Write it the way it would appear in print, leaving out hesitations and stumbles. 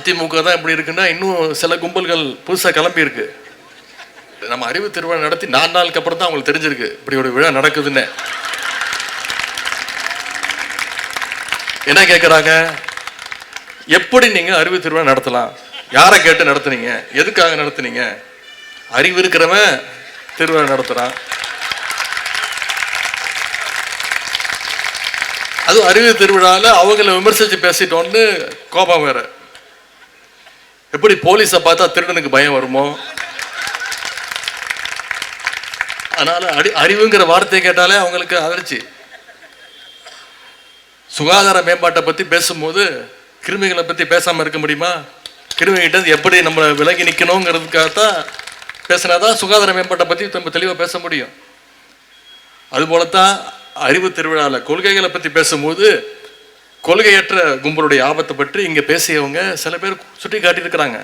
அதிமுக தான் இப்படி இருக்குன்னா இன்னும் சில கும்பல்கள் புதுசாக கிளம்பி இருக்கு. நம்ம அறிவு திருவிழா நடத்தி 4 நாளுக்கு அப்புறம் தான் அவங்களுக்கு தெரிஞ்சிருக்கு இப்படி ஒரு விழா நடக்குதுன்னு. என்ன கேட்குறாங்க, எப்படி நீங்க அறிவு திருவிழா நடத்தலாம், யாரை கேட்டு நடத்துனீங்க, எதுக்காக நடத்துனீங்க? அறிவு இருக்கிறவன் திருவிழா நடத்துறான். அதுவும் அறிவு திருவிழாவில் அவங்கள விமர்சிச்சு பேசிட்டோன்னு கோபம் வேற. எப்படி போலீஸை பார்த்தா திருடனுக்கு பயம் வருமோ, அதனால அறிவுங்கிற வார்த்தையை கேட்டாலே அவங்களுக்கு அதிர்ச்சி. சுகாதார மேம்பாட்டை பற்றி பேசும்போது கிருமிகளை பற்றி பேசாமல் இருக்க முடியுமா? கிருமிகிட்ட எப்படி நம்ம விலகி நிற்கணுங்கிறதுக்காகத்தான் பேசினாதான் சுகாதார மேம்பாட்டை பற்றி நம்ம தெளிவாக பேச முடியும். அதுபோலத்தான் அறிவு திருவிழாவில் கொள்கைகளை பற்றி பேசும்போது கொள்கையற்ற கும்பலுடைய ஆபத்தை பற்றி இங்கே பேசியவங்க சில பேர் சுட்டி காட்டியிருக்கிறாங்க.